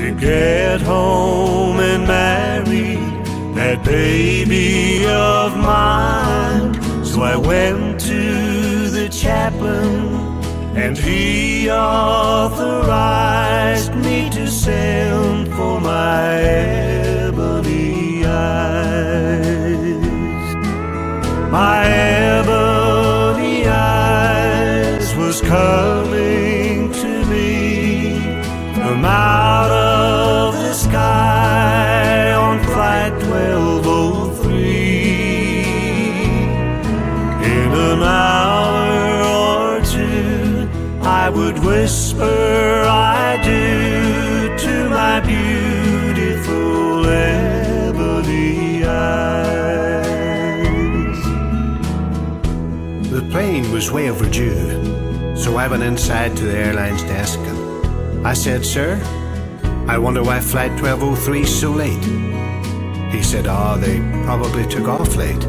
to get home and marry that baby of mine. So I went to the chaplain, and he authorized me to send for my ebony eyes. My ebony eyes was coming to me from out of the sky on flight 1203. In an hour or two I would whisper I do to my beautiful ebony eyes. The plane was way overdue, so I went inside to the airline's desk and I said, "Sir, I wonder why flight 1203's so late." He said, "Oh, they probably took off late,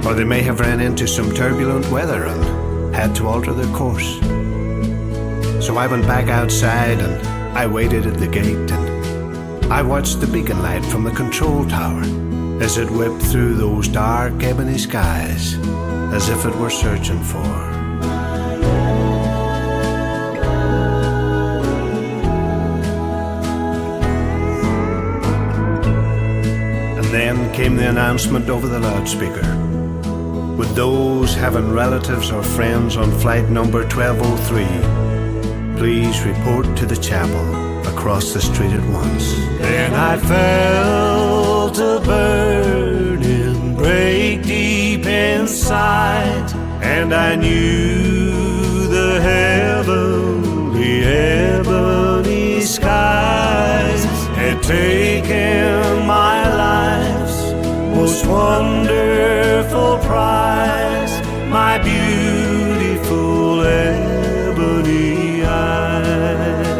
or they may have ran into some turbulent weather and had to alter their course." So I went back outside and I waited at the gate and I watched the beacon light from the control tower as it whipped through those dark ebony skies as if it were searching for. And then came the announcement over the loudspeaker. With those having relatives or friends on flight number 1203, please report to the chapel across the street at once. Then I felt a burning break deep inside, and I knew the heavenly ebony skies had taken my life's most wonderful prize, my beautiful ebony eyes.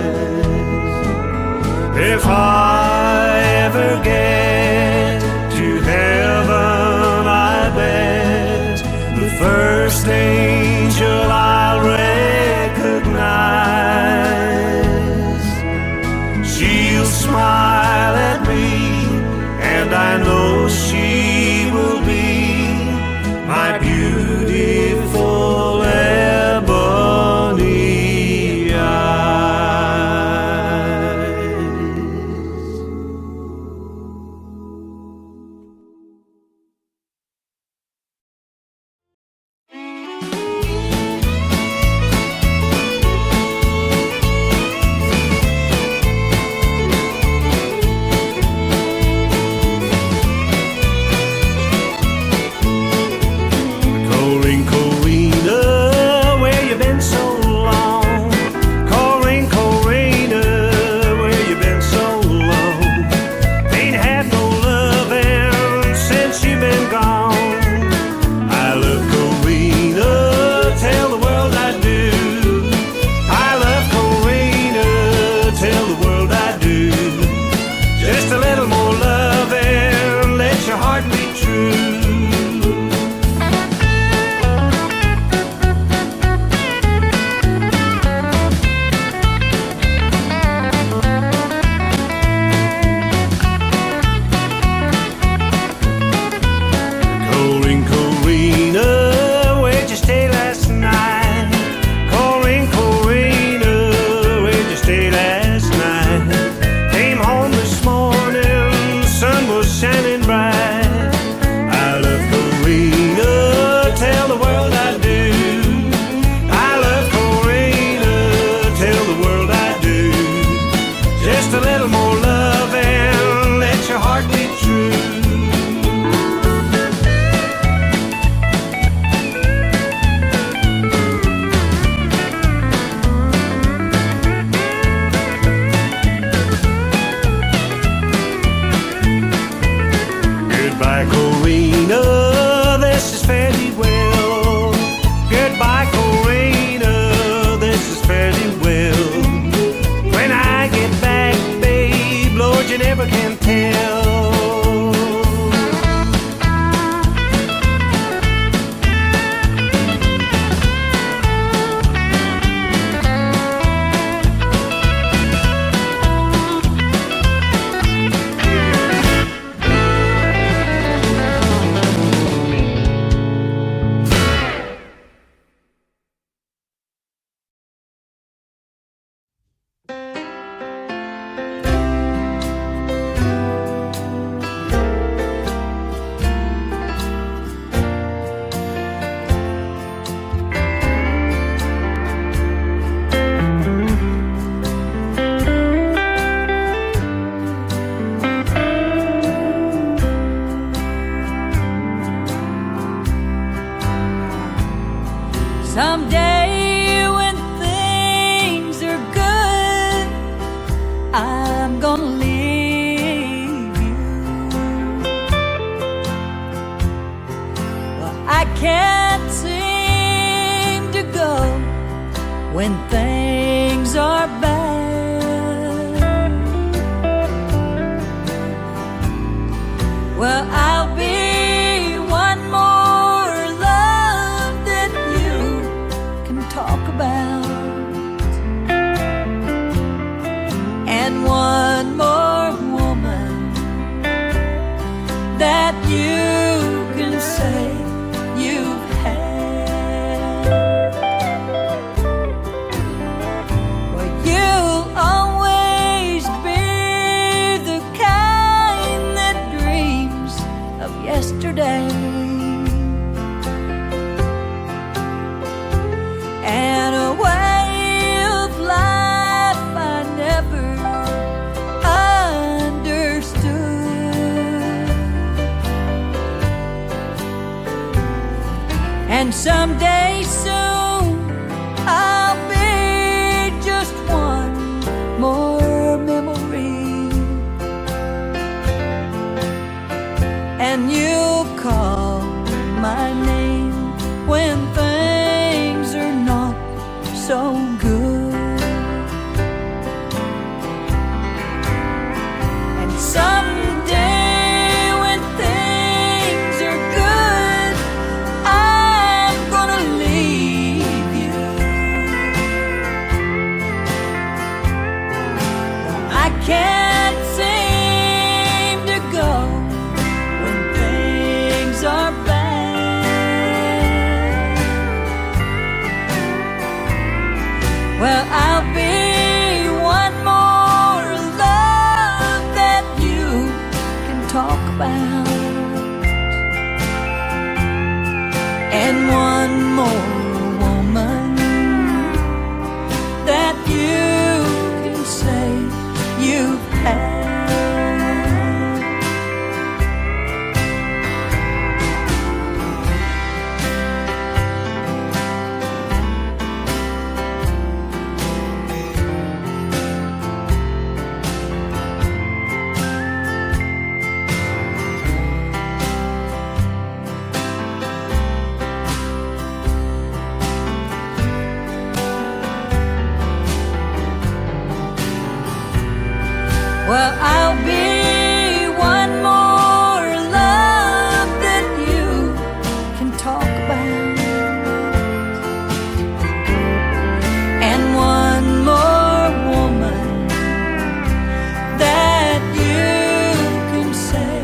If I ever get to heaven, I bet the first angel I'll recognize, she'll smile at me, and I know she will be my beautiful ebony eyes. Corrine Corrina, where you been so long? Corrine Corrina, where you been so long? Ain't had no loving since you been gone. I love Corrina, tell the world I do. I love Corrina, tell the world I do. Just a little more loving, let your heart be true. Corrine Corrina, where'd you stay last night? Corrine Corrina, where'd you stay last night? Came home this morning, the sun was shining bright. I love Corrina, tell the world I do. I love Corrina, tell the world I do. Just a little more loving, let your heart be true. Goodbye, Corrina, this is fairly well. Goodbye, Corrina, this is fairly well. When I get back, babe, Lord, you never can tell. gonna leave you. Well, I can't seem to go when things are bad. Well, I'll be one more love that you can talk about, and one more woman that you can say you've had. Well, you'll always be the kind that dreams of yesterday, and a way of life I never understood. And someday soon I'll be just one more memory, and you'll call my name when things are not so good. And someday when things are good, I'm gonna leave you. I can't seem to go when things are bad. Well, I'll be one more love that you can talk about, and one more woman that you can say you've had. Well, I'll be one more love that you can talk about, and one more woman that you can say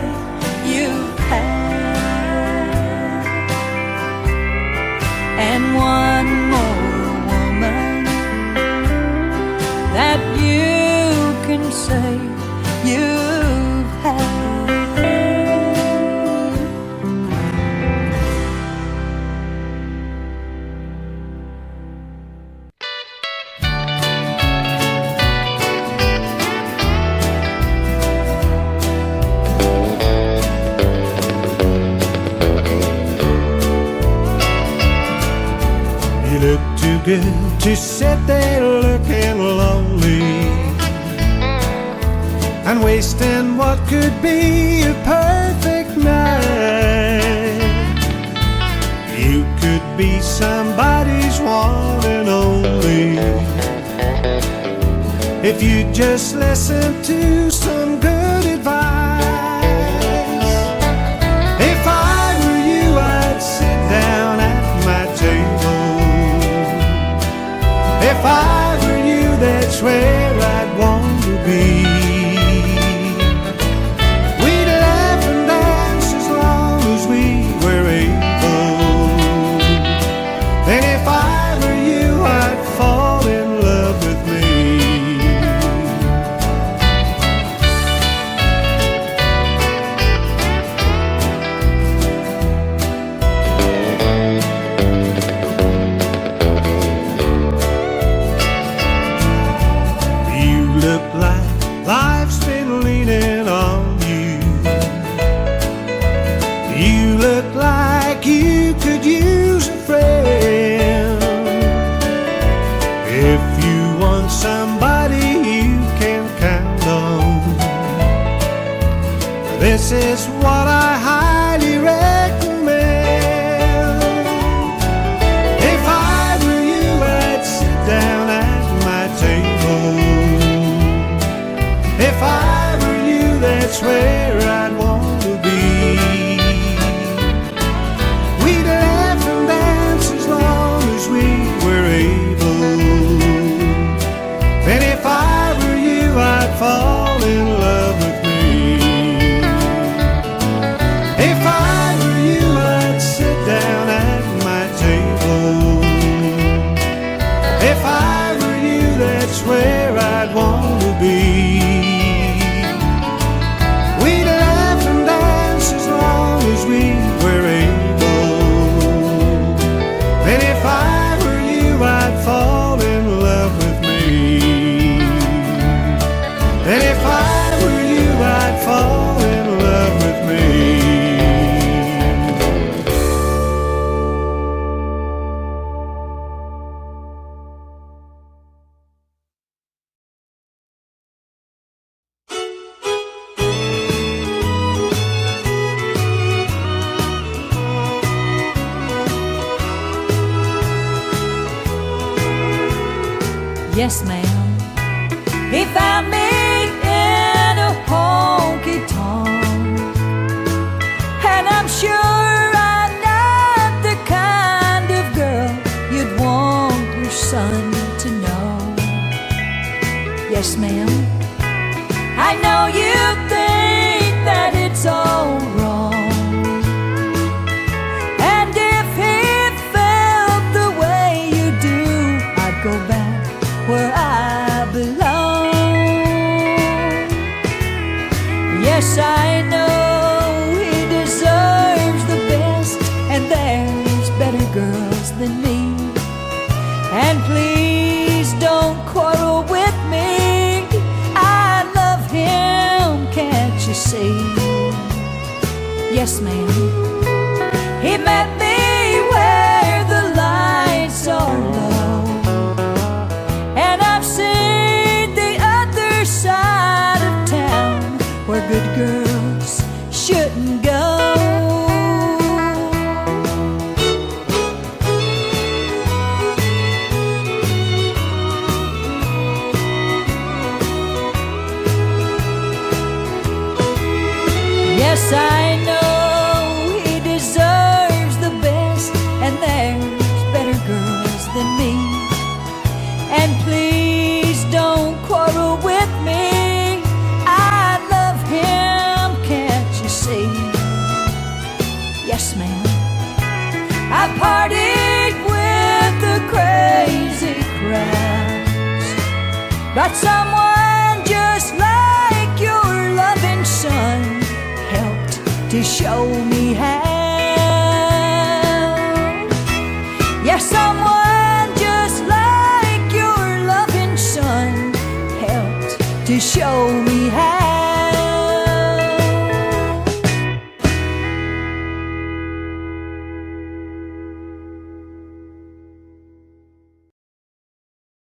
you've had, and one more woman that you can say you've had. You look too good to sit there looking lonely and wasting what could be a perfect night. You could be somebody's one and only if you just listen to some good advice. If I were you, I'd sit down at my table. If I were you, that's where I'd want to be. If you want somebody you can count on, This is what I highly recommend. If I were you, I'd sit down at my table. If I were you, that's where I'd want to be. We'd laugh and dance as long as we were able. Then if I were you, I'd fall in love with me. If I were you, I'd sit down at my table. If I were you, that's where I'd want to be. We'd laugh and dance as long as we were able. Then if I were you, I'd fall in love with me. Then if I were you, I'd fall in love with me. Yes, ma'am. He found me in a honky-tonk, and I'm sure I'm not the kind of girl you'd want your son to know. Yes, ma'am. I know you think that it's all wrong, and if he felt the way you do, I'd go back where I belong. Yes, I know he deserves the best, and there's better girls than me. And please don't quarrel with me, I love him, can't you see? Yes, ma'am. He met me where the lights are low, and I've seen the other side of town where good girls shouldn't go. Yes, I know he deserves the best, and there's better girls than me. And please don't quarrel with me, I love him, can't you see? Yes, ma'am. I partied with the crazy crowds, but someone just like your loving son helped to show me how.